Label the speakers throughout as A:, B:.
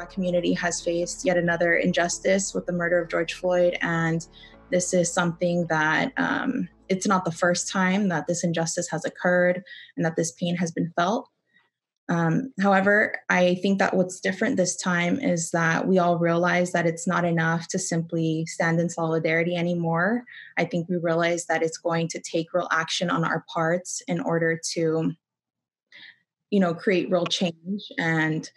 A: Black community has faced yet another injustice with the murder of George Floyd. And this is something that it's not the first time that this injustice has occurred and that this pain has been felt. However, I think that what's different this time is that we all realize that it's not enough to simply stand in solidarity anymore. I think we realize that it's going to take real action on our parts in order to, create real change and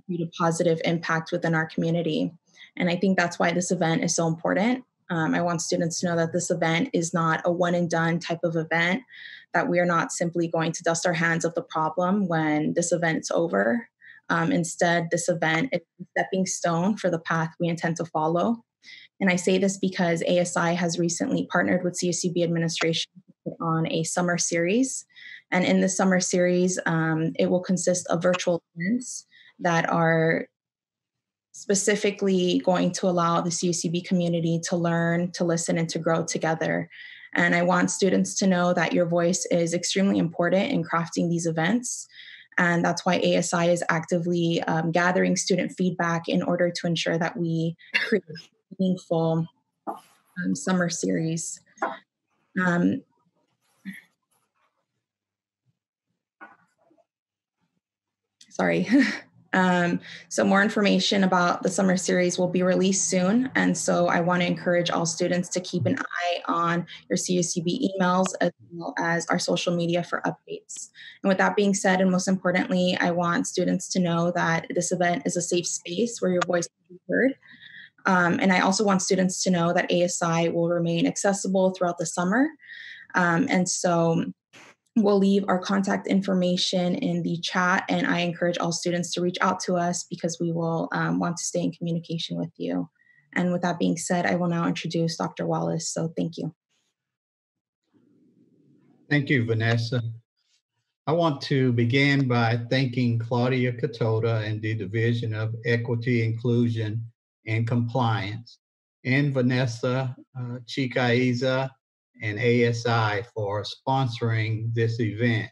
A: create a positive impact within our community. And I think that's why this event is so important. I want students to know that this event is not a one and done type of event, that we are not simply going to dust our hands of the problem when this event is over. Instead, this event is a stepping stone for the path we intend to follow. And I say this because ASI has recently partnered with CSUB administration to put on a summer series. And in the summer series, it will consist of virtual events that are specifically going to allow the CSUB community to learn, to listen, and to grow together. And I want students to know that your voice is extremely important in crafting these events. And that's why ASI is actively gathering student feedback in order to ensure that we create a meaningful summer series. Sorry. So more information about the summer series will be released soon. And so I want to encourage all students to keep an eye on your CSUB emails as well as our social media for updates. And with that being said, and most importantly, I want students to know that this event is a safe space where your voice will be heard. And I also want students to know that ASI will remain accessible throughout the summer. And so we'll leave our contact information in the chat, and I encourage all students to reach out to us because we will want to stay in communication with you. And with that being said, I will now introduce Dr. Wallace. So thank you.
B: Thank you, Vanessa. I want to begin by thanking Claudia Katota and the Division of Equity, Inclusion, and Compliance, and Vanessa Chikaiza and ASI for sponsoring this event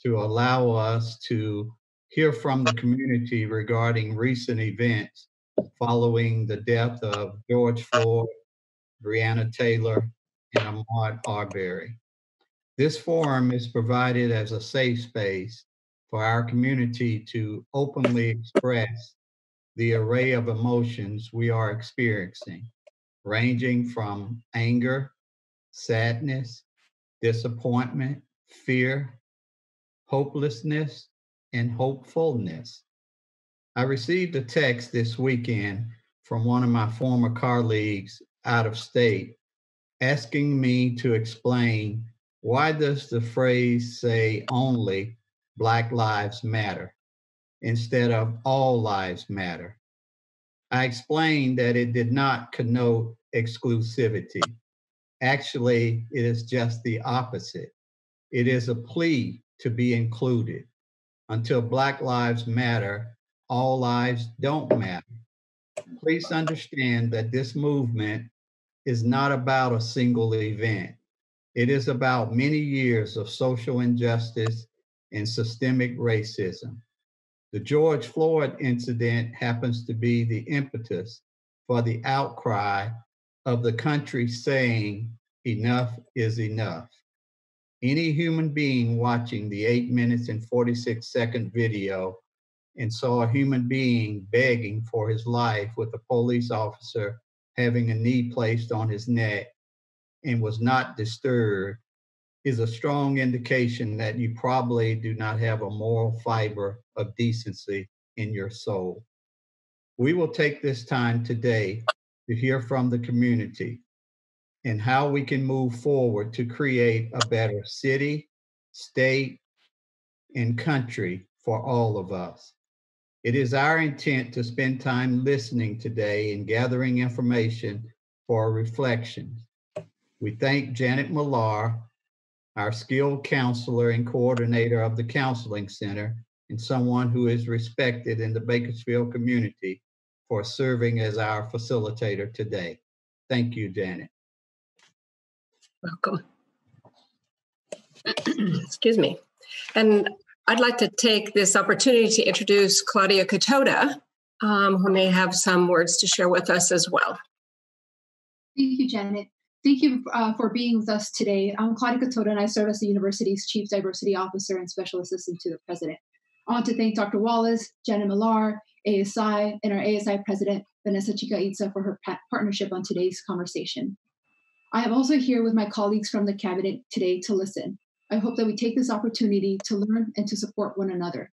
B: to allow us to hear from the community regarding recent events following the death of George Floyd, Breonna Taylor, and Ahmaud Arbery. This forum is provided as a safe space for our community to openly express the array of emotions we are experiencing, ranging from anger, sadness, disappointment, fear, hopelessness, and hopefulness. I received a text this weekend from one of my former colleagues out of state asking me to explain why does the phrase say only Black Lives Matter instead of all lives matter. I explained that it did not connote exclusivity. Actually, it is just the opposite. It is a plea to be included. Until Black Lives Matter, all lives don't matter. Please understand that this movement is not about a single event. It is about many years of social injustice and systemic racism. The George Floyd incident happens to be the impetus for the outcry of the country saying enough is enough. Any human being watching the 8 minutes and 46-second video and saw a human being begging for his life with a police officer having a knee placed on his neck and was not disturbed is a strong indication that you probably do not have a moral fiber of decency in your soul. We will take this time today to hear from the community and how we can move forward to create a better city, state, and country for all of us. It is our intent to spend time listening today and gathering information for reflection. We thank Janet Millar, our skilled counselor and coordinator of the Counseling Center, and someone who is respected in the Bakersfield community, for serving as our facilitator today. Thank you, Janet.
C: Welcome. Excuse me. And I'd like to take this opportunity to introduce Claudia Katota. who may have some words to share with us as well.
D: Thank you, Janet. Thank you for being with us today. I'm Claudia Katoda, and I serve as the university's Chief Diversity Officer and Special Assistant to the President. I want to thank Dr. Wallace, Janet Millar, ASI, and our ASI President, Vanessa Chica-Itza, for her partnership on today's conversation. I am also here with my colleagues from the Cabinet today to listen. I hope that we take this opportunity to learn and to support one another.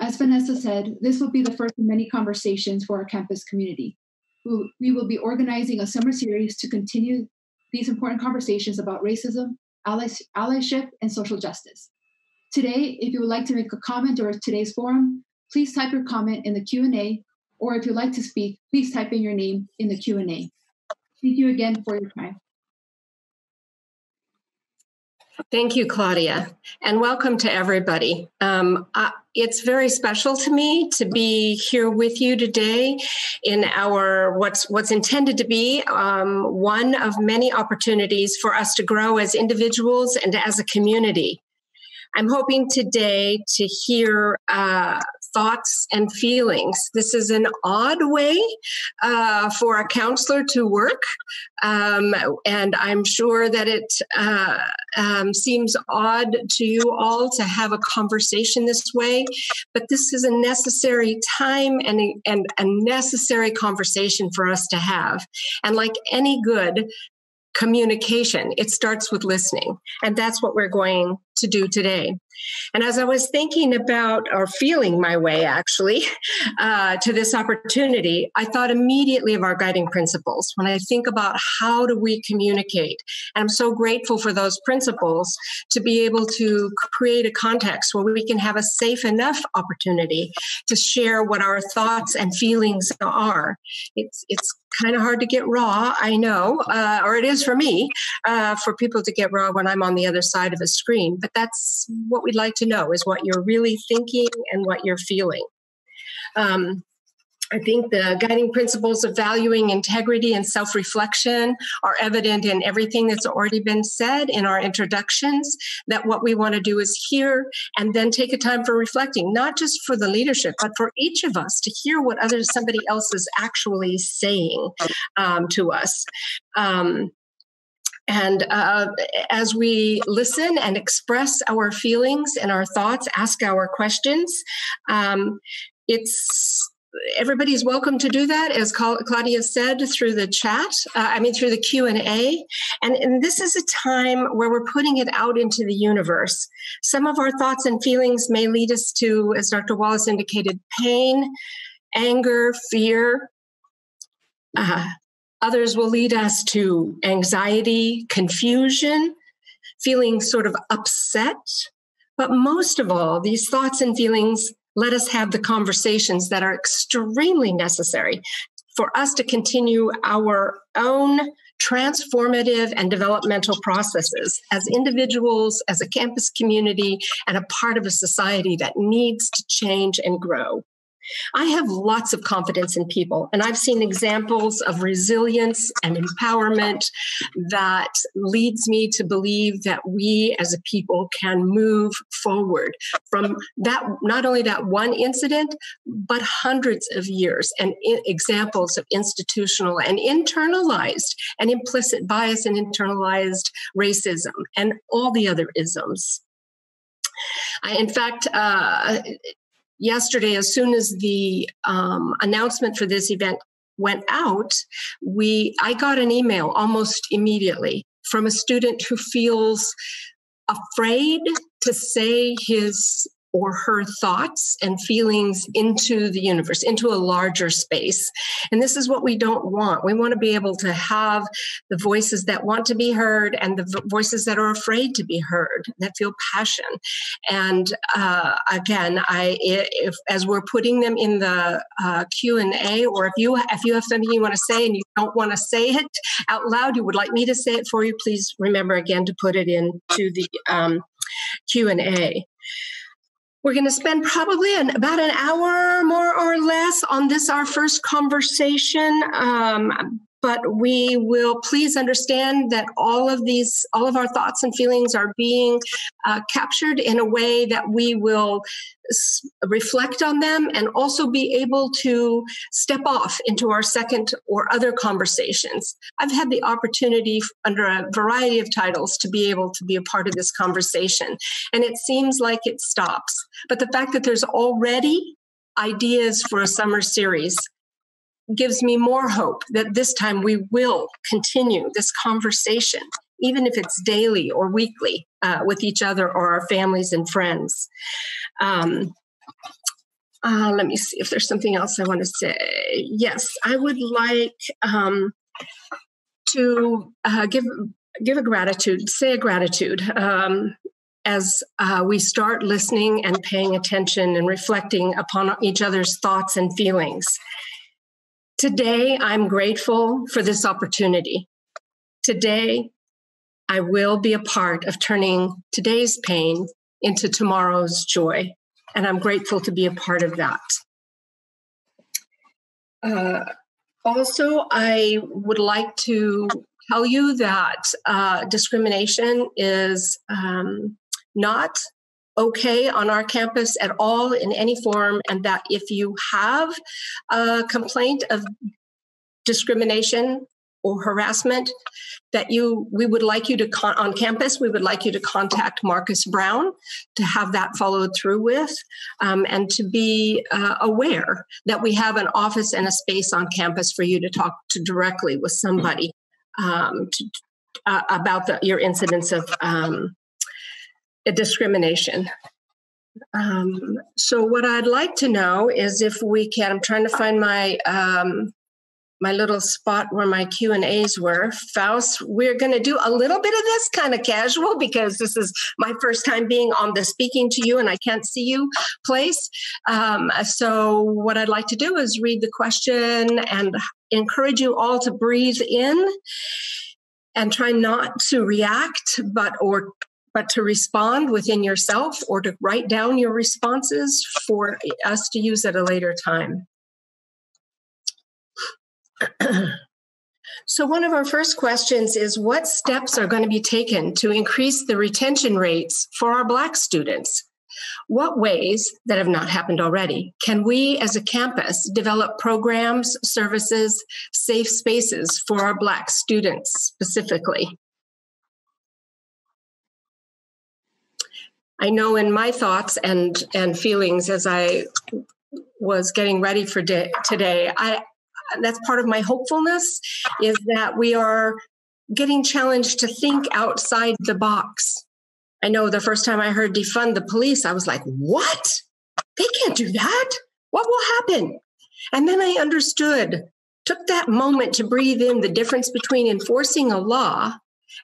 D: As Vanessa said, this will be the first of many conversations for our campus community. We will be organizing a summer series to continue these important conversations about racism, allyship, and social justice. Today, if you would like to make a comment during today's forum, please type your comment in the Q&A, or if you'd like to speak, please type in your name in the Q&A. Thank you again for your time.
C: Thank you, Claudia, and welcome to everybody. It's very special to me to be here with you today in our what's intended to be one of many opportunities for us to grow as individuals and as a community. I'm hoping today to hear thoughts and feelings. This is an odd way for a counselor to work, and I'm sure that it seems odd to you all to have a conversation this way, but this is a necessary time and a necessary conversation for us to have. And like any good communication, it starts with listening. And that's what we're going to do today. And as I was thinking about, or feeling my way actually, to this opportunity, I thought immediately of our guiding principles when I think about how do we communicate. And I'm so grateful for those principles to be able to create a context where we can have a safe enough opportunity to share what our thoughts and feelings are. It's kind of hard to get raw, I know, or it is for me, for people to get raw when I'm on the other side of a screen. But that's what we'd like to know, is what you're really thinking and what you're feeling. I think the guiding principles of valuing integrity and self-reflection are evident in everything that's already been said in our introductions, that what we want to do is hear and then take a time for reflecting, not just for the leadership, but for each of us to hear what somebody else is actually saying to us. And as we listen and express our feelings and our thoughts, ask our questions, everybody's welcome to do that, as Claudia said, through the chat, through the Q&A. And this is a time where we're putting it out into the universe. Some of our thoughts and feelings may lead us to, as Dr. Wallace indicated, pain, anger, fear. Others will lead us to anxiety, confusion, feeling sort of upset. But most of all, these thoughts and feelings let us have the conversations that are extremely necessary for us to continue our own transformative and developmental processes as individuals, as a campus community, and a part of a society that needs to change and grow. I have lots of confidence in people, and I've seen examples of resilience and empowerment that leads me to believe that we as a people can move forward from that, not only that one incident, but hundreds of years and examples of institutional and internalized and implicit bias and internalized racism and all the other isms. In fact, yesterday, as soon as the announcement for this event went out, I got an email almost immediately from a student who feels afraid to say his or her thoughts and feelings into the universe, into a larger space. And this is what we don't want. We want to be able to have the voices that want to be heard and the voices that are afraid to be heard, that feel passion. And again, as we're putting them in the Q&A, or if you have something you want to say and you don't want to say it out loud, you would like me to say it for you, please remember again to put it into the Q&A. We're going to spend probably about an hour, more or less, on this, our first conversation. but we will please understand that all of our thoughts and feelings are being captured in a way that we will reflect on them and also be able to step off into our second or other conversations. I've had the opportunity under a variety of titles to be able to be a part of this conversation, and it seems like it stops. But the fact that there's already ideas for a summer series gives me more hope that this time we will continue this conversation, even if it's daily or weekly, with each other or our families and friends. Let me see if there's something else I want to say. Yes, I would like to give a gratitude, say a gratitude as we start listening and paying attention and reflecting upon each other's thoughts and feelings. Today, I'm grateful for this opportunity. Today, I will be a part of turning today's pain into tomorrow's joy, and I'm grateful to be a part of that. Also, I would like to tell you that discrimination is not okay on our campus at all in any form, and that if you have a complaint of discrimination or harassment, that we would like you to on campus, we would like you to contact Marcus Brown to have that followed through with, and to be aware that we have an office and a space on campus for you to talk to directly with somebody about your incidents of discrimination. So what I'd like to know is if we can, I'm trying to find my my little spot where my Q&As were. Faust, we're going to do a little bit of this kind of casual because this is my first time being on the speaking to you and I can't see you place. So what I'd like to do is read the question and encourage you all to breathe in and try not to react, but to respond within yourself or to write down your responses for us to use at a later time. So one of our first questions is, what steps are going to be taken to increase the retention rates for our Black students? What ways, that have not happened already, can we as a campus develop programs, services, safe spaces for our Black students specifically? I know in my thoughts and feelings as I was getting ready for today, that's part of my hopefulness, is that we are getting challenged to think outside the box. I know the first time I heard defund the police, I was like, what? They can't do that. What will happen? And then I understood, took that moment to breathe in the difference between enforcing a law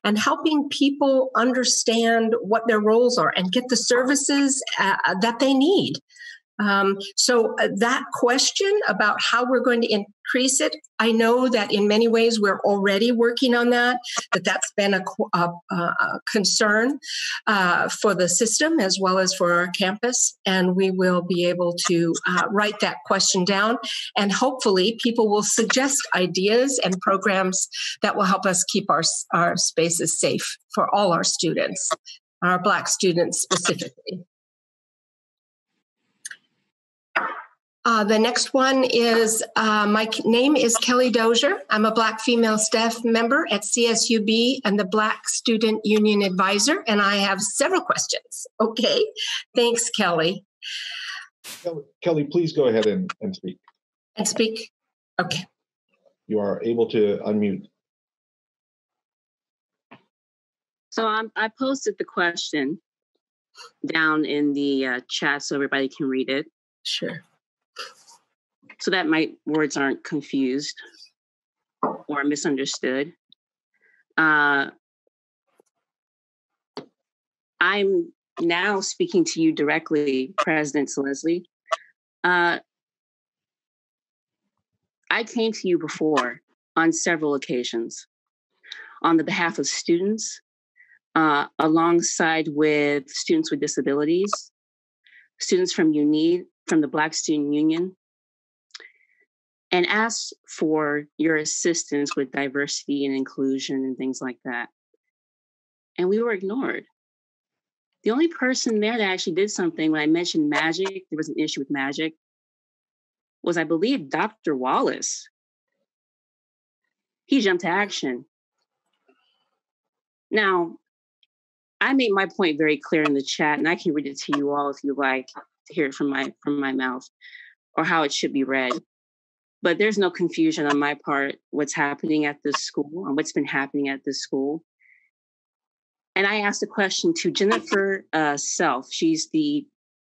C: and helping people understand what their roles are and get the services that they need. So that question about how we're going to increase it, I know that in many ways we're already working on that's been a concern for the system as well as for our campus. And we will be able to write that question down. And hopefully people will suggest ideas and programs that will help us keep our spaces safe for all our students, our Black students specifically. The next one is, my name is Kelly Dozier. I'm a Black female staff member at CSUB and the Black Student Union Advisor, and I have several questions. Okay, thanks, Kelly.
E: Kelly, please go ahead and speak.
C: And speak? Okay.
E: You are able to unmute.
F: So I posted the question down in the chat so everybody can read it.
C: Sure.
F: So that my words aren't confused or misunderstood. I'm now speaking to you directly, President Leslie. I came to you before on several occasions on the behalf of students, alongside with students with disabilities, students from the Black Student Union. and asked for your assistance with diversity and inclusion and things like that. And we were ignored. The only person there that actually did something when I mentioned magic, there was an issue with magic, was, I believe, Dr. Wallace. He jumped to action. Now, I made my point very clear in the chat, and I can read it to you all if you like to hear it from my mouth, or how it should be read. But there's no confusion on my part what's happening at this school and what's been happening at this school. And I asked a question to Jennifer Self. She's the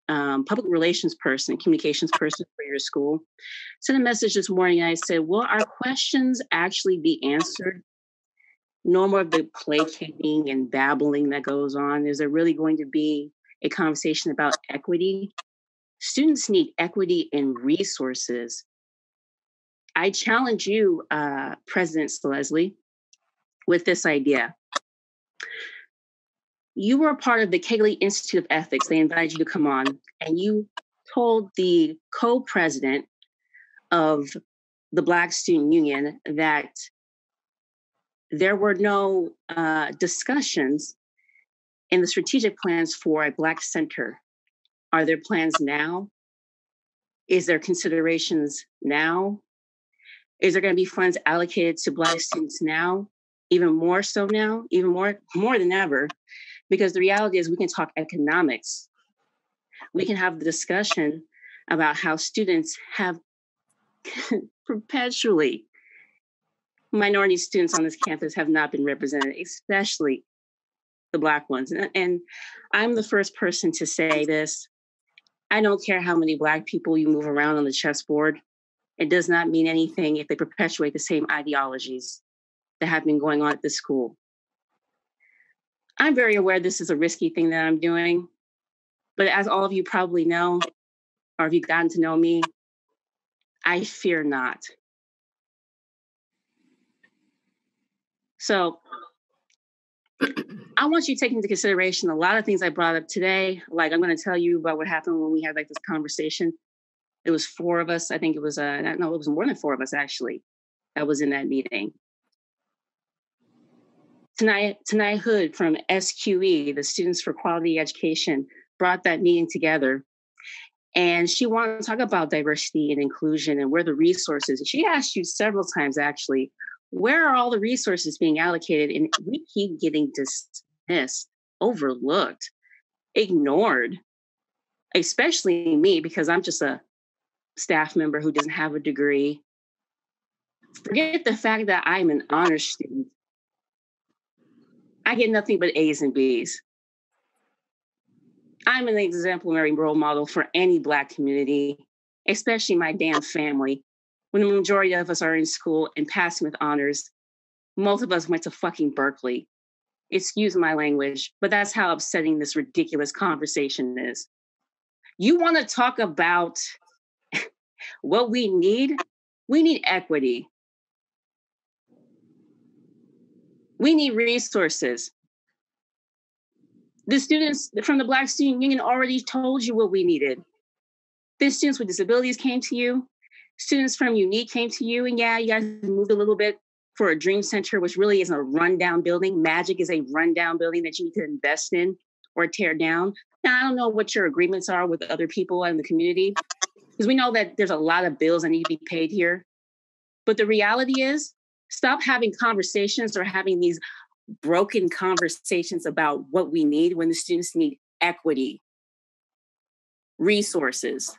F: public relations person, communications person for your school. Sent a message this morning, and I said, will our questions actually be answered? No more of the placating and babbling that goes on. Is there really going to be a conversation about equity? Students need equity in resources. I challenge you, President Leslie, with this idea. You were a part of the Kegley Institute of Ethics. They invited you to come on, and you told the co-president of the Black Student Union that there were no discussions in the strategic plans for a Black center. Are there plans now? Is there considerations now? Is there going to be funds allocated to Black students now? Even more so now, even more than ever, because the reality is we can talk economics. We can have the discussion about how students have perpetually, minority students on this campus have not been represented, especially the Black ones. And I'm the first person to say this. I don't care how many Black people you move around on the chessboard. It does not mean anything if they perpetuate the same ideologies that have been going on at this school. I'm very aware this is a risky thing that I'm doing, but as all of you probably know, or if you've gotten to know me, I fear not. So I want you to take into consideration a lot of things I brought up today. Like, I'm going to tell you about what happened when we had like this conversation. It was 4 of us. I think it was, no, it was more than 4 of us actually that was in that meeting. Tonight Hood from SQE, the Students for Quality Education, brought that meeting together. And she wanted to talk about diversity and inclusion and where the resources. She asked you several times, actually, where are all the resources being allocated? And we keep getting dismissed, overlooked, ignored, especially me, because I'm just a staff member who doesn't have a degree. Forget the fact that I'm an honors student. I get nothing but A's and B's. I'm an exemplary role model for any Black community, especially my damn family. When the majority of us are in school and passing with honors, most of us went to fucking Berkeley. Excuse my language, but that's how upsetting this ridiculous conversation is. You want to talk about what we need? We need equity. We need resources. The students from the Black Student Union already told you what we needed. The students with disabilities came to you. Students from Unique came to you. And yeah, you guys moved a little bit for a dream center, which really is a rundown building. Magic is a rundown building that you need to invest in or tear down. Now, I don't know what your agreements are with other people in the community, because we know that there's a lot of bills that need to be paid here. But the reality is, stop having conversations or having these broken conversations about what we need when the students need equity, resources.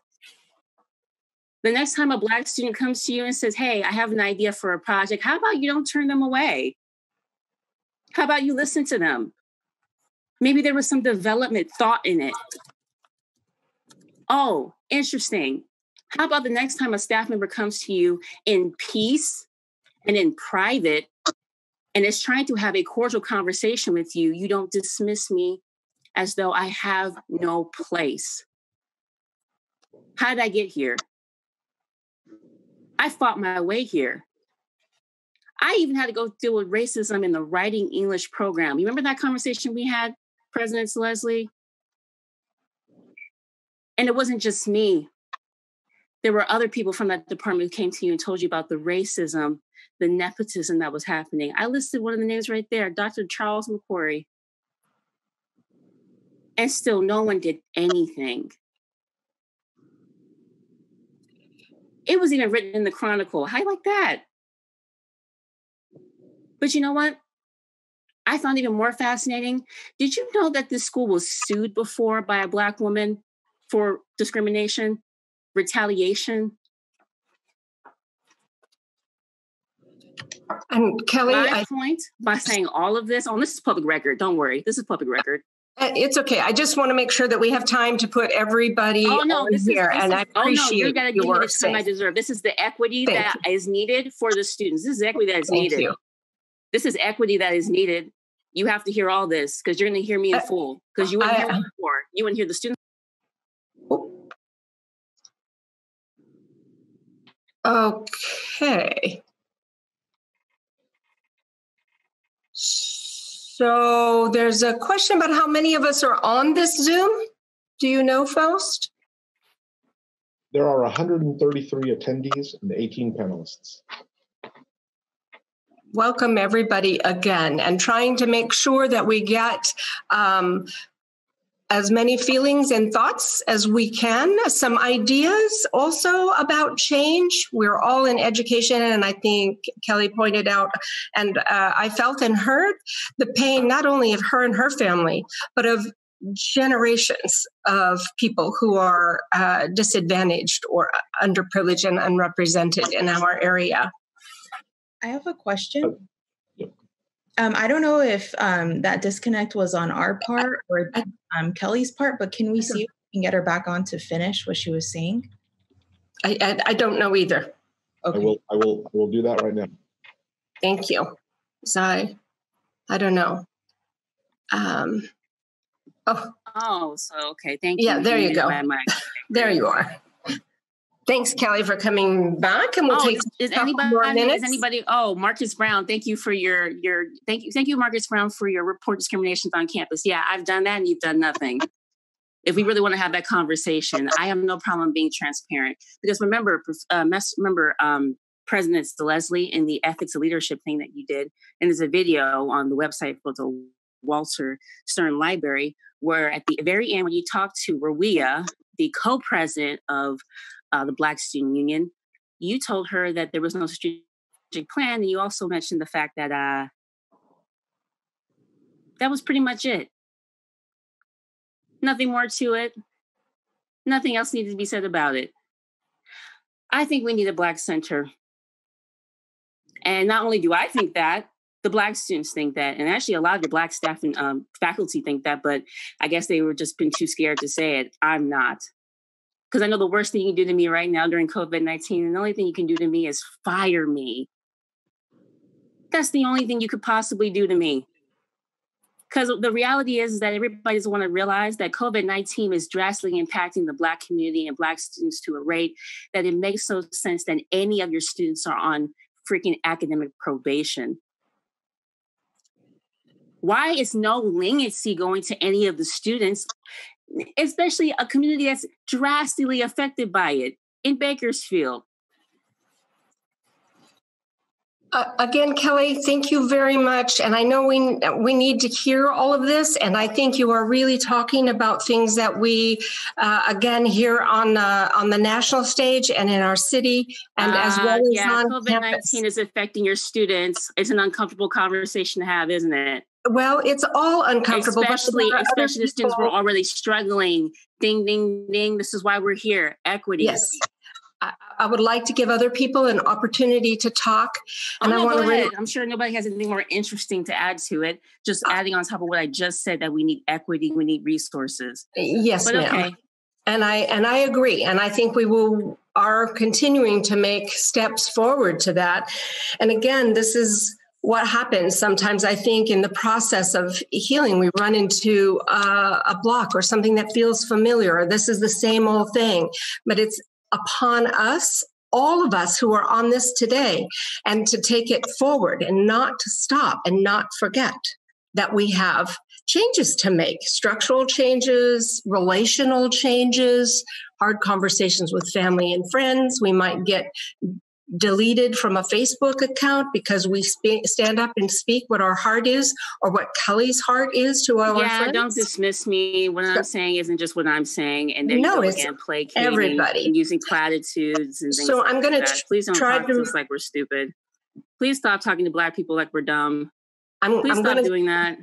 F: The next time a Black student comes to you and says, hey, I have an idea for a project, how about you don't turn them away? How about you listen to them? Maybe there was some development thought in it. Oh, interesting. How about the next time a staff member comes to you in peace and in private and is trying to have a cordial conversation with you, you don't dismiss me as though I have no place. How did I get here? I fought my way here. I even had to go deal with racism in the writing English program. You remember that conversation we had, President Leslie? And it wasn't just me. there were other people from that department who came to you and told you about the racism, the nepotism that was happening. I listed one of the names right there, Dr. Charles McQuarrie. And still no one did anything. It was even written in the Chronicle. How you like that? But you know what? I found even more fascinating. Did you know that this school was sued before by a Black woman for discrimination, retaliation?
C: And Kelly,
F: My point by saying all of this, this is public record. Don't worry. This is public record.
C: It's okay. I just want to make sure that we have time to put everybody on here, and I appreciate
F: you got to give me the time I deserve. This is the equity that is needed for the students. This is equity that is needed. This is equity that is needed. You have to hear all this because you're going to hear me in full because you wouldn't hear me before. You wouldn't hear the students.
C: Okay. So there's a question about how many of us are on this Zoom. Do you know, Faust?
E: There are 133 attendees and 18 panelists.
C: Welcome everybody again, and trying to make sure that we get as many feelings and thoughts as we can, some ideas also about change. We're all in education, and I think Kelly pointed out, and I felt and heard the pain not only of her and her family, but of generations of people who are disadvantaged or underprivileged and unrepresented in our area.
A: I have a question. I don't know if that disconnect was on our part or Kelly's part, but can we see if we can get her back on to finish what she was saying?
C: I don't know either.
E: Okay. I will do that right now.
C: Thank you. So I don't know.
F: Okay. Thank you.
C: Yeah, there you go. There you are. Thanks, Kelly, for coming back, and we'll take
F: is anybody? Oh, Marcus Brown, thank you for your thank you, Marcus Brown, for your report discriminations on campus. Yeah, I've done that, and you've done nothing. If we really want to have that conversation, I have no problem being transparent because remember, President Leslie in the ethics of leadership thing that you did, and there's a video on the website for the Walter Stern Library where at the very end when you talk to Rawia, the co-president of the Black Student Union, you told her that there was no strategic plan, and you also mentioned the fact that that was pretty much it. Nothing more to it. Nothing else needed to be said about it. I think we need a Black center. And not only do I think that, the Black students think that, and actually a lot of the Black staff and faculty think that, but I guess they were just been too scared to say it. I'm not. Because I know the worst thing you can do to me right now during COVID-19, and the only thing you can do to me is fire me. That's the only thing you could possibly do to me. Because the reality is that everybody doesn't want to realize that COVID-19 is drastically impacting the Black community and Black students to a rate that it makes no sense that any of your students are on freaking academic probation. Why is no leniency going to any of the students, especially a community that's drastically affected by it in Bakersfield?
C: Again, Kelly, thank you very much. And I know we need to hear all of this. And I think you are really talking about things that we, again, here on the national stage and in our city, and as well as on
F: COVID-19
C: campus.
F: is affecting your students. It's an uncomfortable conversation to have, isn't it?
C: Well, it's all uncomfortable.
F: Especially the students were already struggling. Ding, ding, ding. This is why we're here. Equity.
C: Yes. I would like to give other people an opportunity to talk. And I want to
F: I'm sure nobody has anything more interesting to add to it. Just adding on top of what I just said, that we need equity, we need resources.
C: Yes,
F: but
C: ma'am.
F: Okay.
C: And I agree. And I think we are continuing to make steps forward to that. And again, this is what happens sometimes. I think in the process of healing, we run into a block or something that feels familiar, or this is the same old thing, but it's upon us, all of us who are on this today, and to take it forward and not to stop and not forget that we have changes to make, structural changes, relational changes, hard conversations with family and friends. We might get deleted from a Facebook account because we stand up and speak what our heart is or what Kelly's heart is to our friends.
F: Don't dismiss me. What I'm saying isn't just what I'm saying. And then you go again, placating
C: everybody
F: and using platitudes and things
C: so
F: like
C: I'm going
F: that. Please don't talk to us like we're stupid. Please stop talking to Black people like we're dumb. Please stop doing that.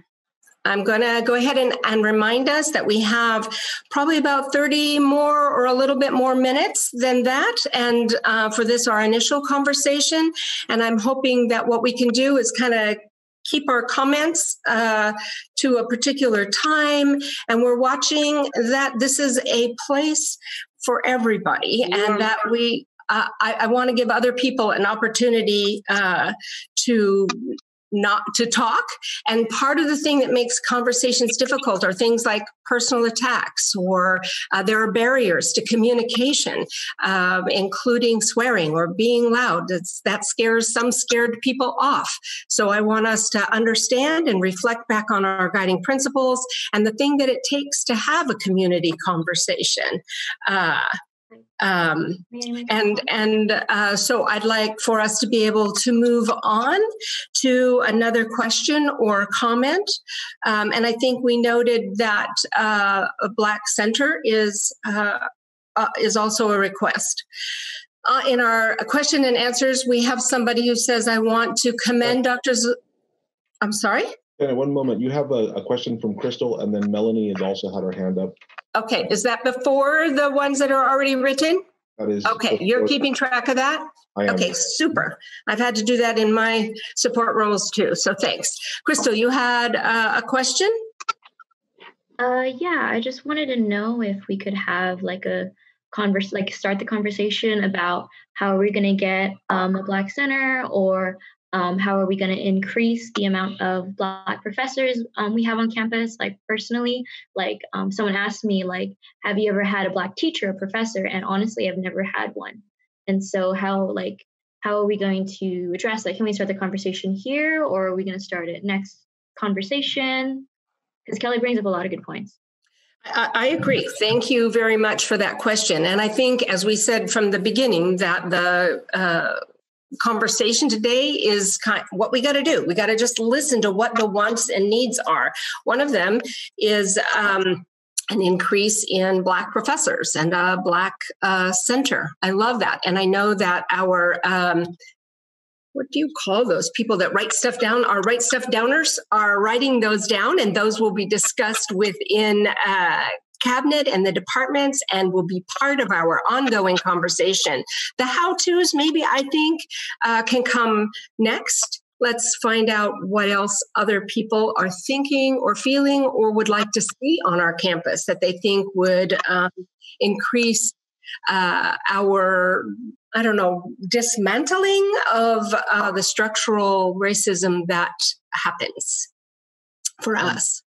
C: I'm going to go ahead and remind us that we have probably about 30 more or a little bit more minutes than that. And for this, our initial conversation. And I'm hoping that what we can do is kind of keep our comments to a particular time. And we're watching that this is a place for everybody and that we, I want to give other people an opportunity not to talk. And part of the thing that makes conversations difficult are things like personal attacks, or there are barriers to communication, including swearing or being loud. That scares some scared people off. So I want us to understand and reflect back on our guiding principles and the thing that it takes to have a community conversation. So I'd like for us to be able to move on to another question or comment. And I think we noted that a Black Center is also a request. In our question and answers, we have somebody who says, I want to commend Dr. I'm sorry?
E: One moment. You have a question from Crystal, and then Melanie has also had her hand up.
C: Okay, is that before the ones that are already written?
E: That is.
C: Okay, you're keeping track of that?
E: I am.
C: Okay, super. I've had to do that in my support roles too, so thanks. Crystal, you had a question?
G: Yeah, I just wanted to know if we could have like a start the conversation about how are we going to get a Black Center, or how are we going to increase the amount of Black professors we have on campus? Like personally, someone asked me, have you ever had a Black teacher or professor? And honestly, I've never had one. And so how are we going to address that? Can we start the conversation here, or are we going to start it next conversation? Because Kelly brings up a lot of good points.
C: I agree. Thank you very much for that question. And I think, as we said from the beginning, that the conversation today is what we got to do. We got to just listen to what the wants and needs are. One of them is an increase in Black professors and a Black center. I love that. And I know that our, what do you call those people that write stuff down? Our write stuff downers are writing those down, and those will be discussed within cabinet and the departments and will be part of our ongoing conversation. The how-tos, maybe, I think, can come next. Let's find out what else other people are thinking or feeling or would like to see on our campus that they think would increase our, dismantling of the structural racism that happens for us.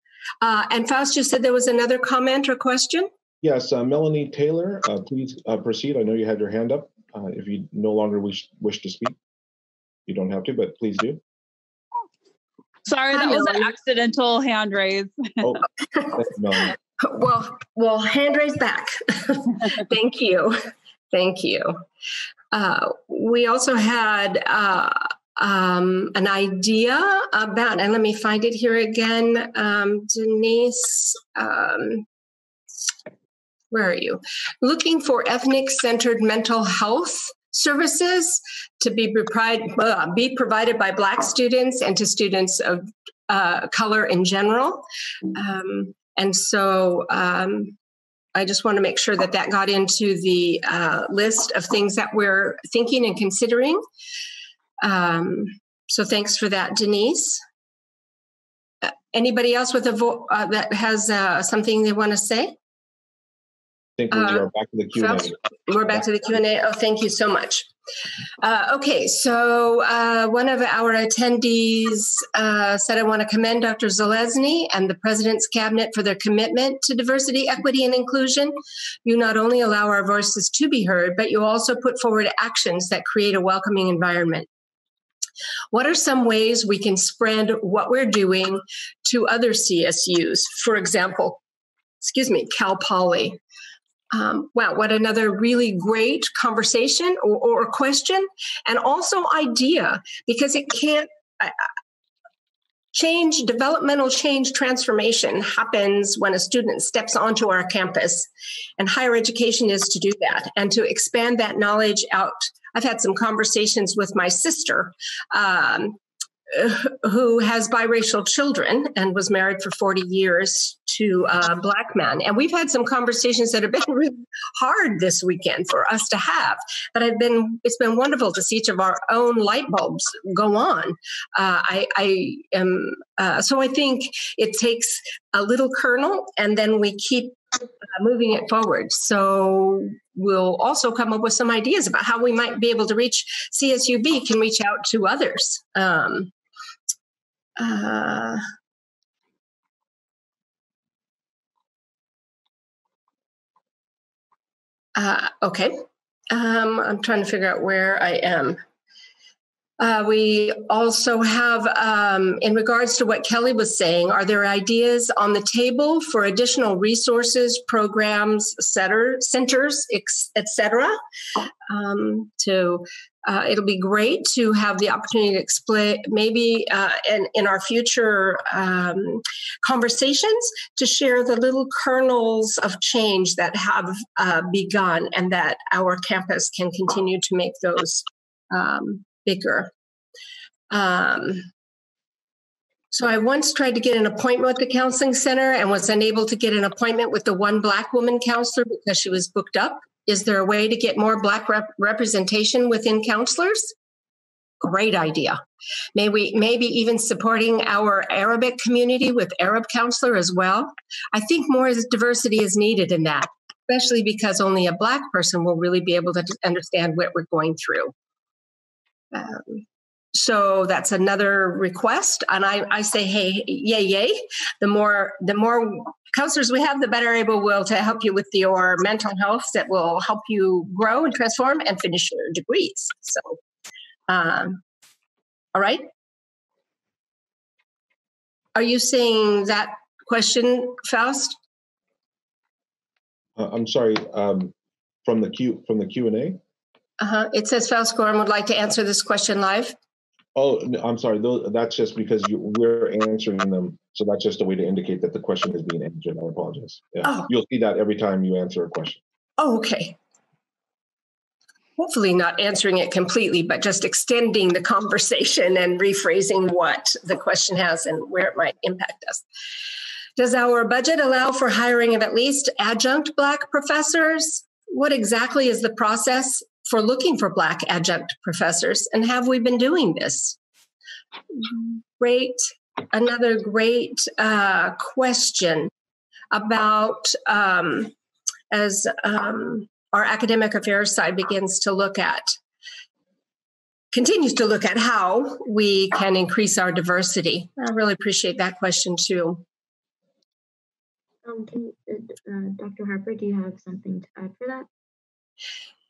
C: And Faust, you said there was another comment or question?
E: Yes, Melanie Taylor, please proceed. I know you had your hand up. If you no longer wish to speak, you don't have to, but please do.
H: Sorry, that was an accidental hand raise.
E: Oh, thanks, Melanie.
C: Well, hand raised back. Thank you. Thank you. We also had an idea about, and let me find it here again, Denise, where are you? Looking for ethnic-centered mental health services to be provided by Black students and to students of color in general. And so I just want to make sure that got into the list of things that we're thinking and considering. So thanks for that, Denise. Anybody else with that has something they want to say?
E: I think we are back to the Q&A.
C: We're back to the Q&A. Oh, thank you so much. Okay, so one of our attendees said, I want to commend Dr. Zelezny and the President's Cabinet for their commitment to diversity, equity, and inclusion. You not only allow our voices to be heard, but you also put forward actions that create a welcoming environment. What are some ways we can spread what we're doing to other CSUs? For example, Cal Poly. Wow, what another really great conversation or question, and also idea, because it can't developmental change transformation happens when a student steps onto our campus, and higher education is to do that and to expand that knowledge out. I've had some conversations with my sister, who has biracial children and was married for 40 years to a Black man. And we've had some conversations that have been really hard this weekend for us to have. But it's been wonderful to see each of our own light bulbs go on. So I think it takes a little kernel, and then we keep moving it forward. So we'll also come up with some ideas about how we might be able to reach CSUB, can reach out to others. Okay. I'm trying to figure out where I am. We also have, in regards to what Kelly was saying, are there ideas on the table for additional resources, programs, centers, etc.? It'll be great to have the opportunity to explain, maybe in our future conversations, to share the little kernels of change that have begun, and that our campus can continue to make those bigger. So I once tried to get an appointment with the counseling center and was unable to get an appointment with the one Black woman counselor because she was booked up. Is there a way to get more Black representation within counselors? Great idea. Maybe even supporting our Arabic community with Arab counselor as well. I think more diversity is needed in that, especially because only a Black person will really be able to understand what we're going through. So that's another request. And I say, hey, yay. The more counselors we have, the better able we'll to help you with your mental health, that will help you grow and transform and finish your degrees. So, all right. Are you seeing that question, Faust?
E: I'm sorry, from the Q&A?
C: It says Faust Gorham would like to answer this question live.
E: Oh, no, I'm sorry. That's just because we're answering them. So that's just a way to indicate that the question is being answered. I apologize. Yeah. Oh. You'll see that every time you answer a question.
C: Oh, okay. Hopefully not answering it completely, but just extending the conversation and rephrasing what the question has and where it might impact us. Does our budget allow for hiring of at least adjunct Black professors? What exactly is the process for looking for Black adjunct professors, and have we been doing this? Another great question about as our academic affairs side continues to look at how we can increase our diversity. I really appreciate that question too.
G: Dr. Harper, do you have something to add for that?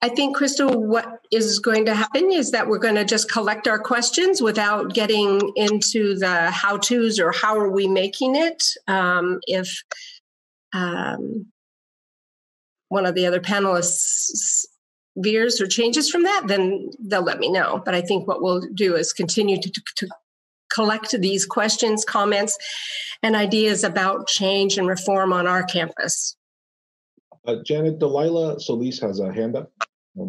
C: I think, Crystal, what is going to happen is that we're going to just collect our questions without getting into the how-tos or how are we making it. If one of the other panelists veers or changes from that, then they'll let me know. But I think what we'll do is continue to collect these questions, comments, and ideas about change and reform on our campus.
E: Janet, Delilah Solis has a hand up. Are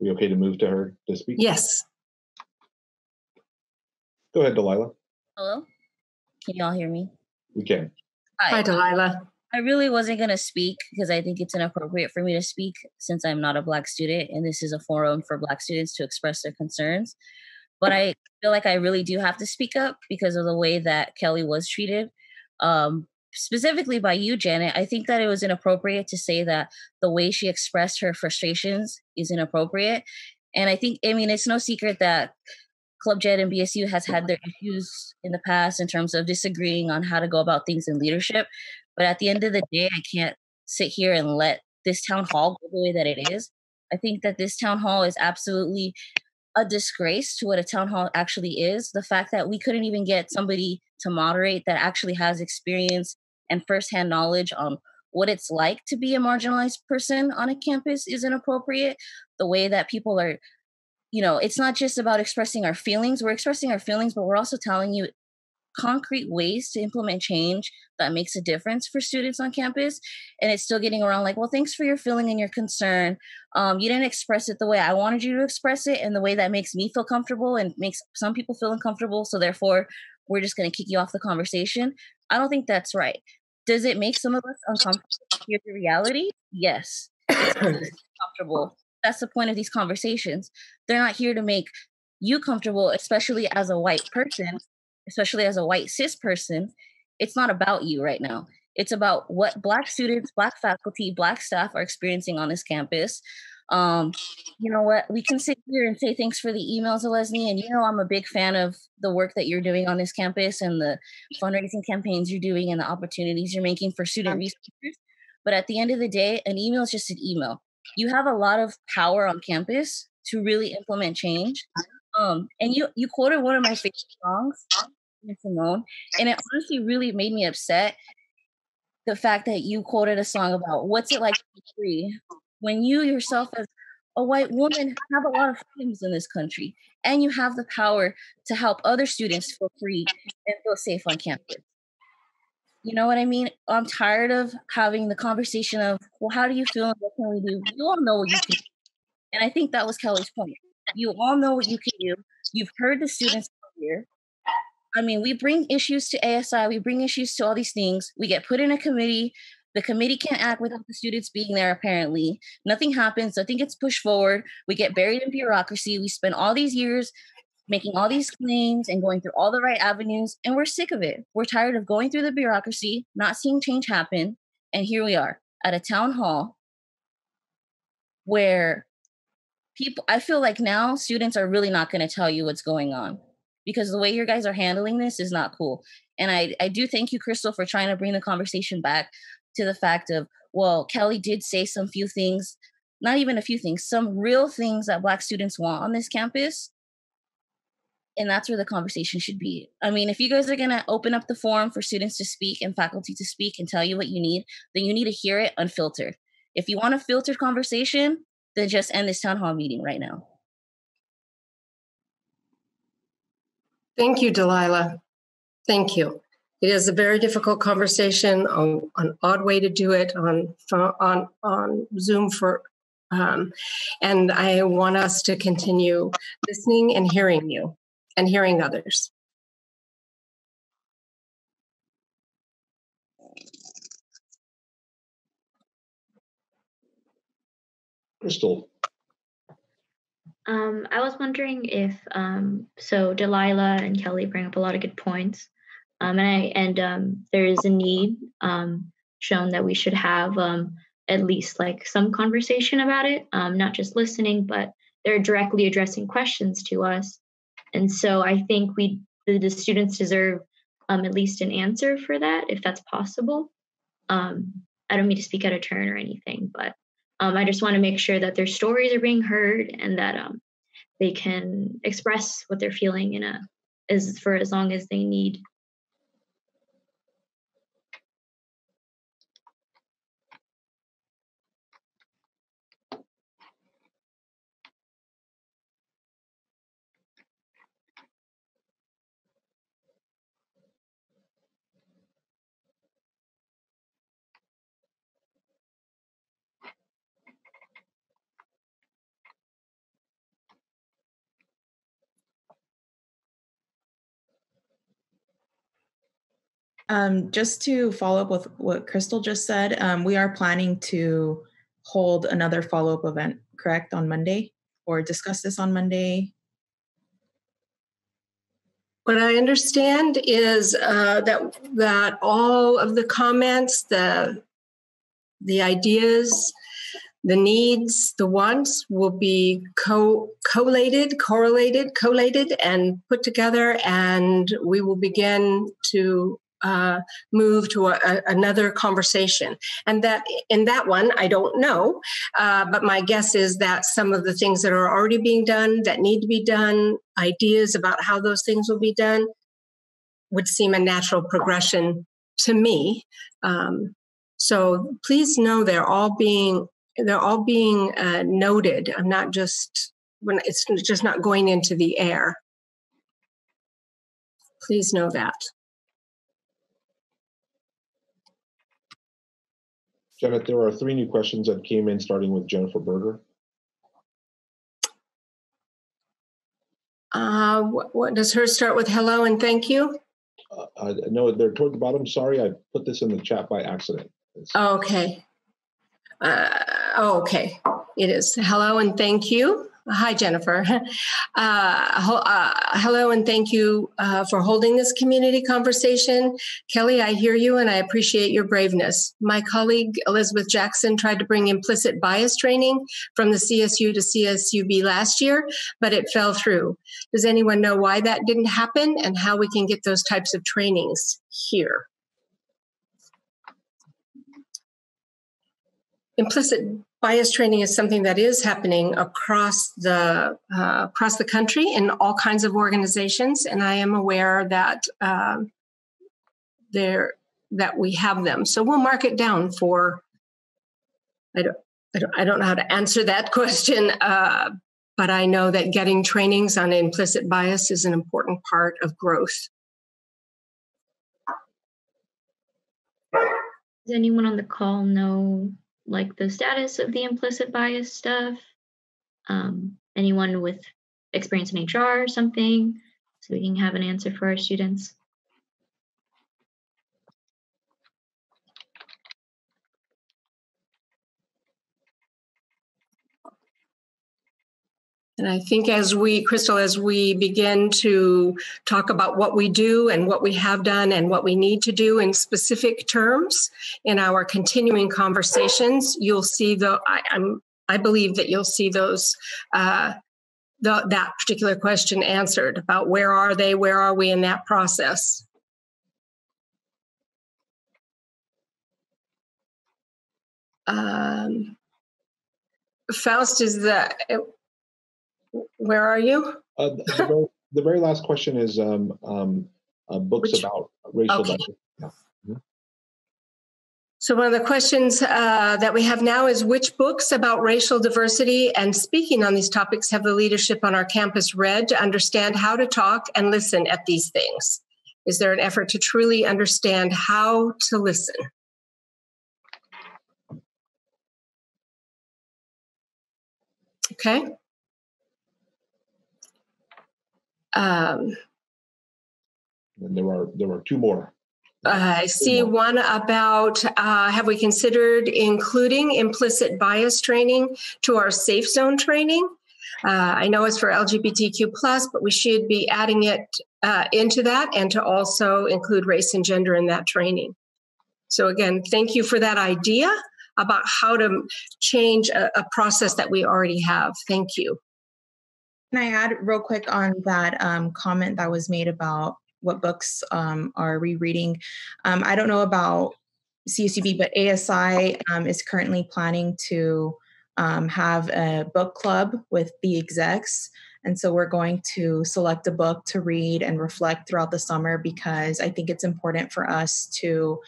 E: we okay to move to her to speak?
C: Yes.
E: Go ahead, Delilah.
I: Hello? Can you all hear me?
E: We can.
C: Hi, Delilah.
I: I really wasn't going to speak because I think it's inappropriate for me to speak since I'm not a Black student and this is a forum for Black students to express their concerns. But I feel like I really do have to speak up because of the way that Kelly was treated. Specifically by you, Janet, I think that it was inappropriate to say that the way she expressed her frustrations is inappropriate. And I think, it's no secret that Club Jet and BSU has had their issues in the past in terms of disagreeing on how to go about things in leadership. But at the end of the day, I can't sit here and let this town hall go the way that it is. I think that this town hall is absolutely a disgrace to what a town hall actually is. The fact that we couldn't even get somebody to moderate that actually has experience and firsthand knowledge on what it's like to be a marginalized person on a campus is inappropriate. The way that people are, it's not just about expressing our feelings. We're expressing our feelings, but we're also telling you concrete ways to implement change that makes a difference for students on campus. And it's still getting around like, well, thanks for your feeling and your concern. You didn't express it the way I wanted you to express it, and the way that makes me feel comfortable and makes some people feel uncomfortable. So therefore, we're just going to kick you off the conversation. I don't think that's right. Does it make some of us uncomfortable to hear the reality? Yes. It's uncomfortable. That's the point of these conversations. They're not here to make you comfortable, especially as a white person, especially as a white cis person. It's not about you right now. It's about what Black students, Black faculty, Black staff are experiencing on this campus. You know what? We can sit here and say thanks for the emails, Leslie, and I'm a big fan of the work that you're doing on this campus and the fundraising campaigns you're doing and the opportunities you're making for student researchers. But at the end of the day, an email is just an email. You have a lot of power on campus to really implement change. And you quoted one of my favorite songs, Simone, and it honestly really made me upset. The fact that you quoted a song about what's it like to be free when you yourself as a white woman have a lot of freedoms in this country, and you have the power to help other students feel free and feel safe on campus. You know what I mean? I'm tired of having the conversation of, well, how do you feel and what can we do? You all know what you can do. And I think that was Kelly's point. You all know what you can do. You've heard the students here. I mean, we bring issues to ASI. We bring issues to all these things. We get put in a committee. The committee can't act without the students being there, apparently. Nothing happens. Nothing gets pushed forward. We get buried in bureaucracy. We spend all these years making all these claims and going through all the right avenues, and we're sick of it. We're tired of going through the bureaucracy, not seeing change happen, and here we are at a town hall where I feel like now students are really not going to tell you what's going on, because the way your guys are handling this is not cool. And I do thank you, Crystal, for trying to bring the conversation back to the fact of, well, Kelly did say some few things, not even a few things, some real things that Black students want on this campus. And that's where the conversation should be. I mean, if you guys are going to open up the forum for students to speak and faculty to speak and tell you what you need, then you need to hear it unfiltered. If you want a filtered conversation, then just end this town hall meeting right now.
C: Thank you, Delilah. Thank you. It is a very difficult conversation, an odd way to do it on Zoom and I want us to continue listening and hearing you and hearing others.
E: Crystal.
G: I was wondering if, so Delilah and Kelly bring up a lot of good points. And there is a need shown that we should have at least like some conversation about it, not just listening, but they're directly addressing questions to us. And so I think the students deserve at least an answer for that, if that's possible. I don't mean to speak out of turn or anything, but I just want to make sure that their stories are being heard and that they can express what they're feeling for as long as they need.
A: Just to follow up with what Crystal just said, we are planning to hold another follow-up event, correct, on Monday, or discuss this on Monday?
C: What I understand is that all of the comments, the ideas, the needs, the wants will be collated, and put together, and we will begin to move to another conversation. And that in that one, I don't know, but my guess is that some of the things that are already being done, that need to be done, ideas about how those things will be done, would seem a natural progression to me. So please know they're all being noted. I'm not just when it's just not going into the air. Please know that.
E: Janet, there are 3 new questions that came in, starting with Jennifer Berger.
C: What does hers start with? Hello and thank you?
E: No, they're toward the bottom. Sorry, I put this in the chat by accident.
C: Okay. Okay. It is hello and thank you. Hi, Jennifer. Hello and thank you for holding this community conversation. Kelly, I hear you and I appreciate your braveness. My colleague Elizabeth Jackson tried to bring implicit bias training from the CSU to CSUB last year, but it fell through. Does anyone know why that didn't happen and how we can get those types of trainings here? Implicit bias training is something that is happening across the country in all kinds of organizations, and I am aware that that we have them. So we'll mark it down for. I don't know how to answer that question, but I know that getting trainings on implicit bias is an important part of growth.
G: Does anyone on the call know like the status of the implicit bias stuff? Anyone with experience in HR or something, so we can have an answer for our students?
C: And I think Crystal, as we begin to talk about what we do and what we have done and what we need to do in specific terms in our continuing conversations, you'll see I believe that you'll see those that particular question answered about where are they, where are we in that process. Faust, where are you?
E: The very last question is books about racial diversity. Yeah. Mm-hmm.
C: So one of the questions that we have now is which books about racial diversity and speaking on these topics have the leadership on our campus read to understand how to talk and listen at these things? Is there an effort to truly understand how to listen? Okay.
E: And there were 2 more.
C: I see one about have we considered including implicit bias training to our safe zone training? I know it's for LGBTQ+, but we should be adding it into that and to also include race and gender in that training. So again, thank you for that idea about how to change a process that we already have. Thank you.
A: Can I add real quick on that comment that was made about what books are rereading? I don't know about CSUB, but ASI is currently planning to have a book club with the execs. And so we're going to select a book to read and reflect throughout the summer, because I think it's important for us to,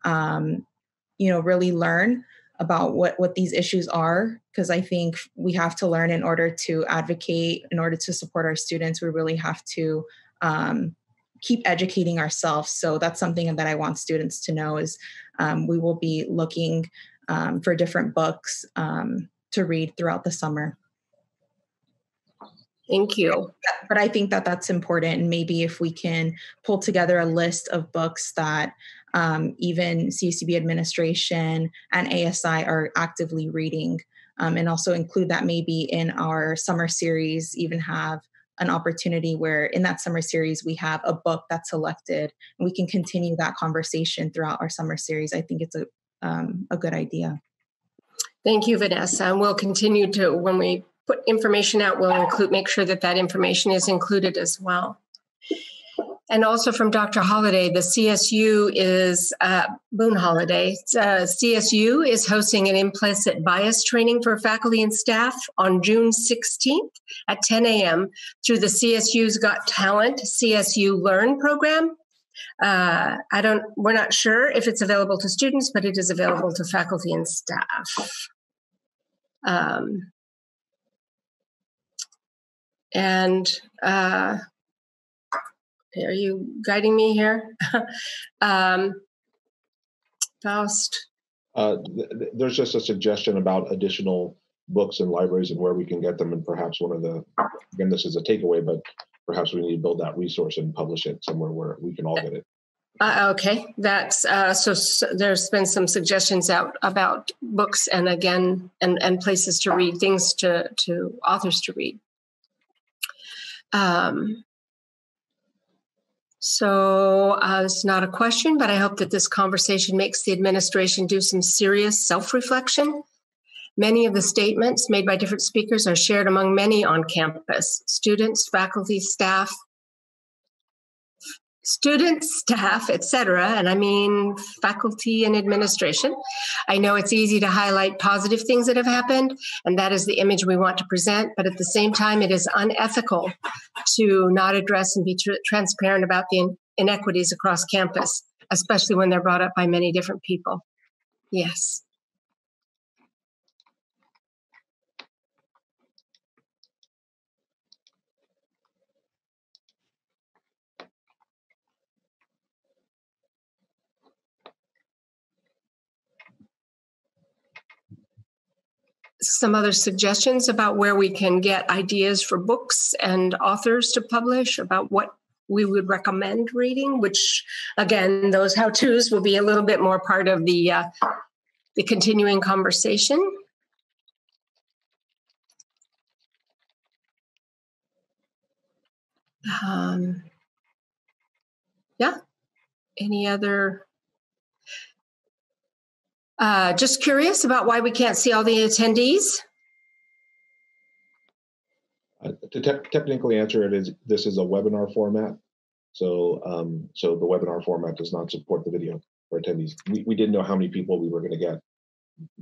A: really learn about what these issues are, because I think we have to learn in order to advocate, in order to support our students. We really have to keep educating ourselves. So that's something that I want students to know is we will be looking for different books to read throughout the summer.
C: Thank you.
A: But I think that that's important. And maybe if we can pull together a list of books that even CSUB administration and ASI are actively reading, and also include that maybe in our summer series, even have an opportunity where in that summer series we have a book that's selected and we can continue that conversation throughout our summer series. I think it's a good idea.
C: Thank you, Vanessa. And we'll continue to, when we put information out, we'll make sure that information is included as well. And also from Dr. Holliday, the CSU is, Boone Holliday, CSU is hosting an implicit bias training for faculty and staff on June 16th at 10 a.m. through the CSU's Got Talent CSU Learn program. We're not sure if it's available to students, but it is available to faculty and staff. Are you guiding me here? Faust?
E: There's just a suggestion about additional books and libraries and where we can get them. And perhaps again, this is a takeaway, but perhaps we need to build that resource and publish it somewhere where we can all get it.
C: Okay, that's so there's been some suggestions out about books and places to read, things to authors to read. It's not a question, but I hope that this conversation makes the administration do some serious self-reflection. Many of the statements made by different speakers are shared among many on campus: students, faculty, staff, etc., and I mean faculty and administration. I know it's easy to highlight positive things that have happened, and that is the image we want to present, but at the same time, it is unethical to not address and be transparent about the inequities across campus, especially when they're brought up by many different people. Yes. Some other suggestions about where we can get ideas for books and authors to publish, about what we would recommend reading, which, again, those how-tos will be a little bit more part of the continuing conversation. Any other? Just curious about why we can't see all the attendees.
E: To technically answer it, this is a webinar format. So the webinar format does not support the video for attendees. We didn't know how many people we were going to get.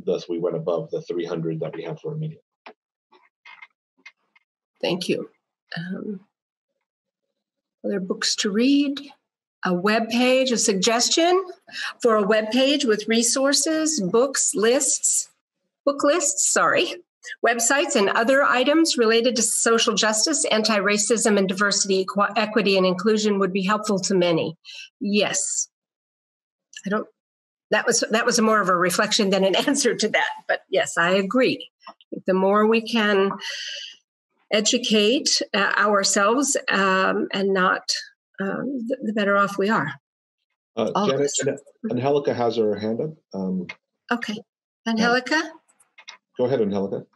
E: Thus, we went above the 300 that we have for a meeting.
C: Thank you. Other books to read? A web page, a suggestion for a web page with resources, book lists, websites and other items related to social justice, anti-racism, and diversity, equity, and inclusion would be helpful to many. Yes. That was more of a reflection than an answer to that, but yes, I agree. The more we can educate ourselves and not the better off we are.
E: Janet, Angelica has her hand up.
C: Okay. Angelica?
E: Go ahead, Angelica.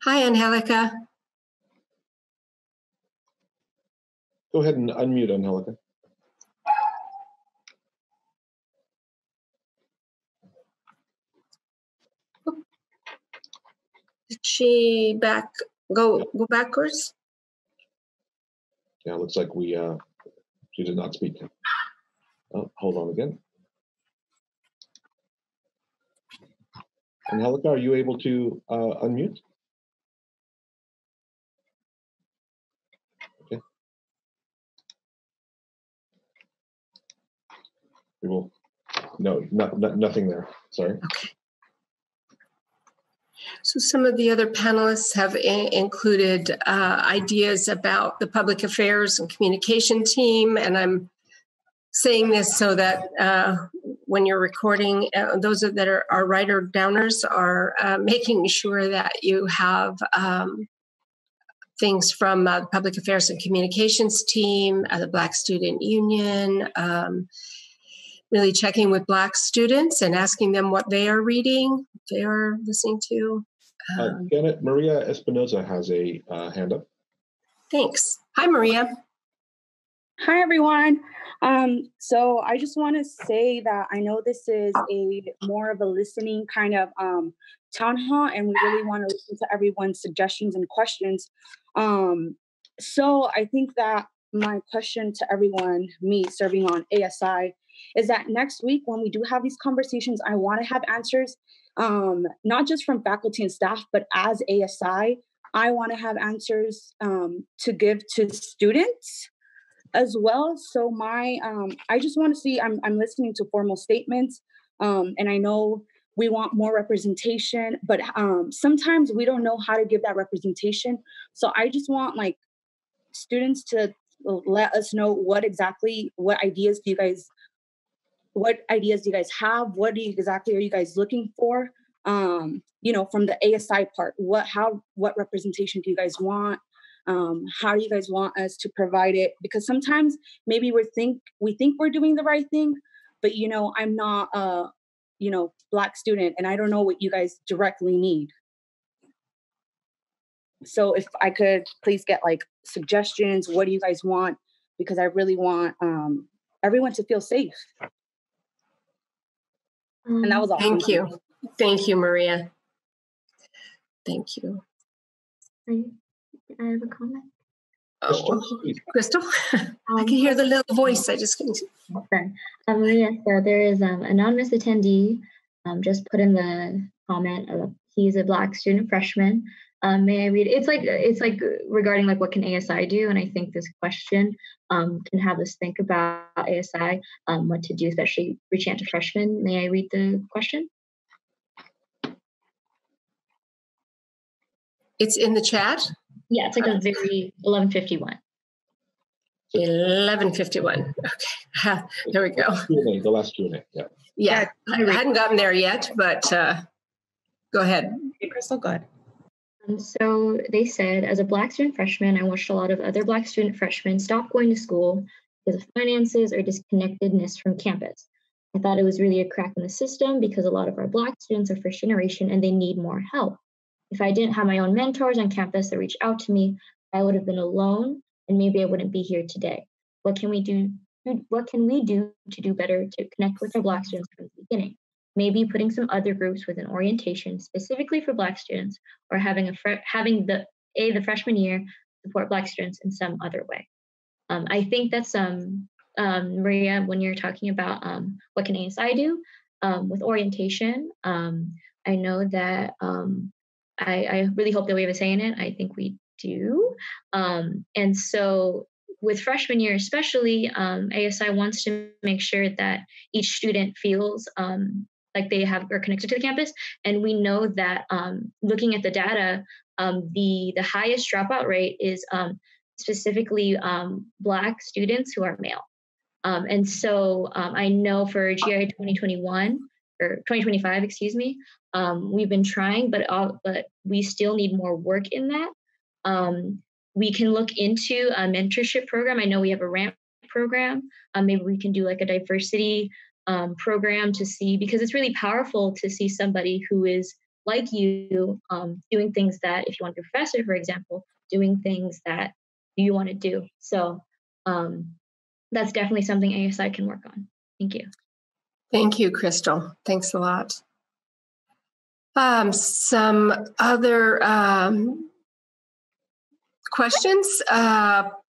C: Hi, Angelica.
E: Go ahead and unmute, Angelica.
C: Did she go backwards?
E: Yeah, looks like she did not speak. Oh, hold on again. Angelica, are you able to unmute? Okay. We will. No, nothing there. Sorry.
C: Okay. So some of the other panelists have included ideas about the public affairs and communication team, and I'm saying this so that when you're recording, those that are our writer-downers are making sure that you have things from the public affairs and communications team, the Black Student Union, really checking with Black students and asking them what they are reading, they are listening to.
E: Janet, Maria Espinoza has a hand up.
C: Thanks. Hi, Maria.
J: Hi, everyone. So I just want to say that I know this is more of a listening kind of town hall, and we really want to listen to everyone's suggestions and questions. So I think that my question to everyone, me serving on ASI, is that next week when we do have these conversations, I want to have answers, not just from faculty and staff, but as ASI, I want to have answers to give to students as well. So I just want to see, I'm listening to formal statements, and I know we want more representation, but sometimes we don't know how to give that representation. So I just want like students to let us know what ideas do you guys have? What exactly are you guys looking for? From the ASI part, what representation do you guys want? How do you guys want us to provide it? Because sometimes maybe we think we're doing the right thing, but I'm not a Black student, and I don't know what you guys directly need. So if I could please get like suggestions, what do you guys want? Because I really want everyone to feel safe. And that was all.
C: Thank you. Thank you, Maria. Thank you.
G: I have a comment.
C: Crystal? I can hear the little voice. I just couldn't.
G: Okay. Maria, so there is an anonymous attendee just put in the comment. He's a Black student freshman. May I read? It's like regarding like what can ASI do, and I think this question can have us think about ASI, what to do, especially reaching out to freshmen. May I read the question?
C: It's in the chat.
G: Yeah, it's like a very 11:51.
C: 11:51. Okay, there we go.
E: The last Q&A.
C: Yeah, I hadn't gotten there yet, but go ahead.
A: Hey, Crystal, go ahead.
G: So they said, as a Black student freshman, I watched a lot of other Black student freshmen stop going to school because of finances or disconnectedness from campus. I thought it was really a crack in the system because a lot of our Black students are first generation and they need more help. If I didn't have my own mentors on campus that reached out to me, I would have been alone and maybe I wouldn't be here today. What can we do? What can we do to do better to connect with our Black students from the beginning? Maybe putting some other groups with an orientation specifically for Black students, or having the freshman year support Black students in some other way. I think that's Maria, when you're talking about what can ASI do with orientation. I know that I really hope that we have a say in it. I think we do. And so with freshman year especially, ASI wants to make sure that each student feels like they are connected to the campus. And we know that looking at the data, the highest dropout rate is specifically Black students who are male. And so I know for GI 2021 or 2025, excuse me, we've been trying, but we still need more work in that. We can look into a mentorship program. I know we have a RAMP program. Maybe we can do like a diversity program to see, because it's really powerful to see somebody who is like you doing things that, if you want to be a professor, for example, doing things that you want to do. So that's definitely something ASI can work on. Thank you.
C: Thank you, Crystal. Thanks a lot. Some other questions?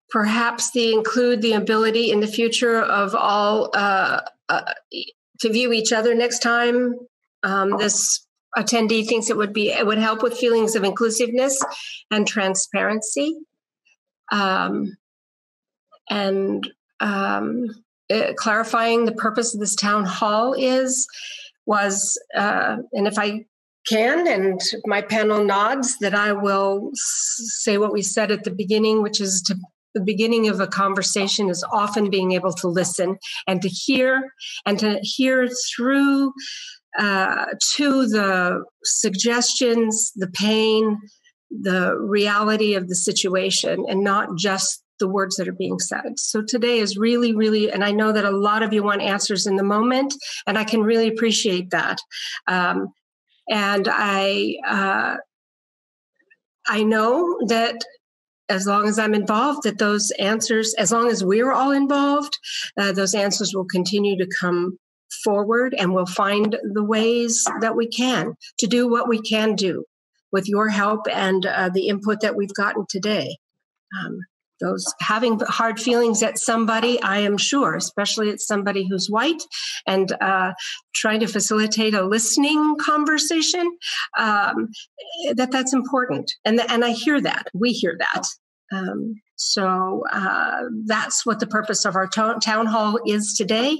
C: Perhaps they include the ability in the future of all to view each other next time. This attendee thinks it would help with feelings of inclusiveness and transparency, and clarifying the purpose of this town hall was, and if I can, and my panel nods, that I will say what we said at the beginning, which is the beginning of a conversation is often being able to listen and to hear through to the suggestions, the pain, the reality of the situation, and not just the words that are being said. So today is really, really, and I know that a lot of you want answers in the moment, and I can really appreciate that. And I know that as long as I'm involved, that those answers, as long as we're all involved, those answers will continue to come forward, and we'll find the ways that we can to do what we can do with your help and the input that we've gotten today. those having hard feelings at somebody, I am sure, especially at somebody who's white, and trying to facilitate a listening conversation, that's important. And I hear that. We hear that. So that's what the purpose of our town hall is today,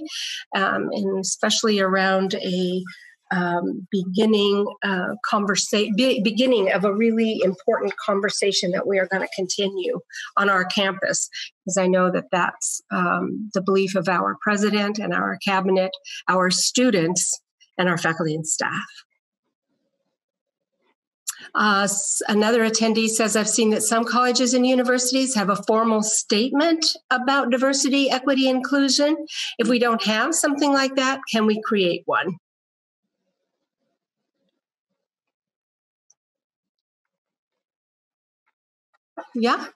C: and especially around a beginning of a really important conversation that we are going to continue on our campus, because I know that that's the belief of our president and our cabinet, our students, and our faculty and staff. Another attendee says, I've seen that some colleges and universities have a formal statement about diversity, equity, inclusion. If we don't have something like that, can we create one? Yeah.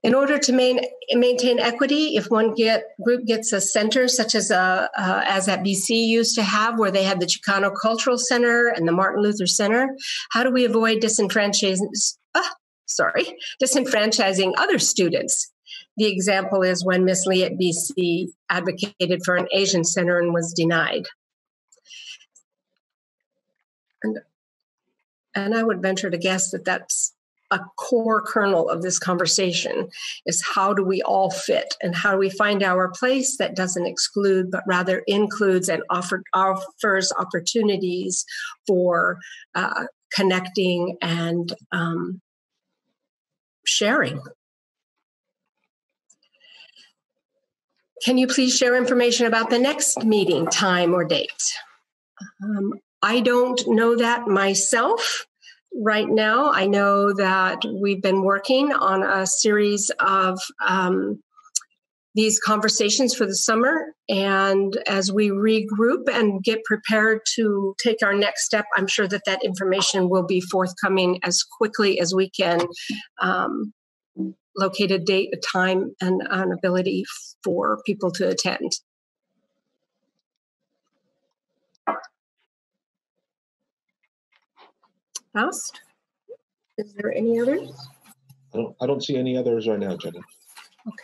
C: In order to maintain equity, if one group gets a center, such as as at BC used to have, where they had the Chicano Cultural Center and the Martin Luther Center, how do we avoid disenfranchising other students? The example is when Miss Lee at BC advocated for an Asian center and was denied. And I would venture to guess that that's a core kernel of this conversation, is how do we all fit, and how do we find our place that doesn't exclude, but rather includes and offers opportunities for connecting and sharing. Can you please share information about the next meeting time or date? I don't know that myself. Right now, I know that we've been working on a series of these conversations for the summer. And as we regroup and get prepared to take our next step, I'm sure that that information will be forthcoming as quickly as we can locate a date, a time, and an ability for people to attend. Faust? Is there any others?
E: I don't see any others right now, Jenna.
C: Okay.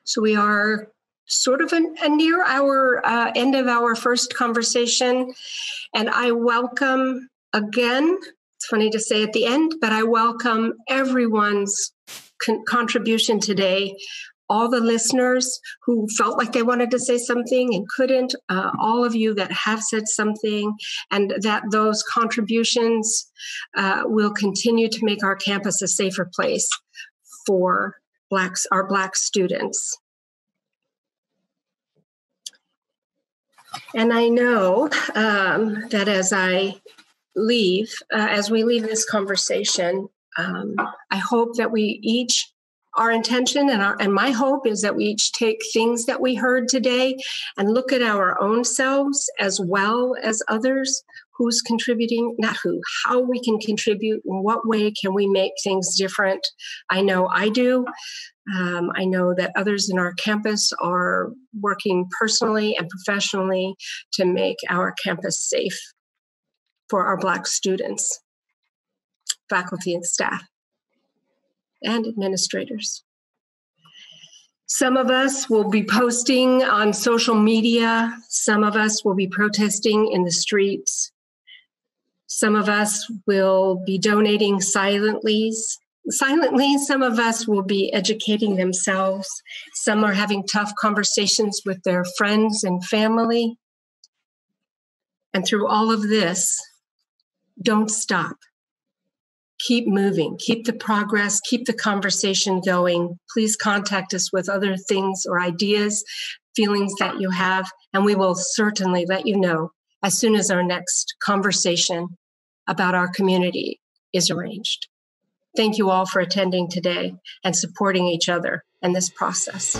C: So we are sort of near our end of our first conversation, and I welcome, again, it's funny to say at the end, but I welcome everyone's contribution today. All the listeners who felt like they wanted to say something and couldn't, all of you that have said something, and that those contributions will continue to make our campus a safer place for our Black students. And I know that as we leave this conversation, I hope that we each, our intention and my hope is that we each take things that we heard today and look at our own selves as well as others, who's contributing, how we can contribute, in what way can we make things different. I know I do. I know that others in our campus are working personally and professionally to make our campus safe for our Black students, faculty and staff, and administrators. Some of us will be posting on social media. Some of us will be protesting in the streets. Some of us will be donating silently. Some of us will be educating themselves. Some are having tough conversations with their friends and family. And through all of this, don't stop. Keep moving, keep the progress, keep the conversation going. Please contact us with other things or ideas, feelings that you have, and we will certainly let you know as soon as our next conversation about our community is arranged. Thank you all for attending today and supporting each other in this process.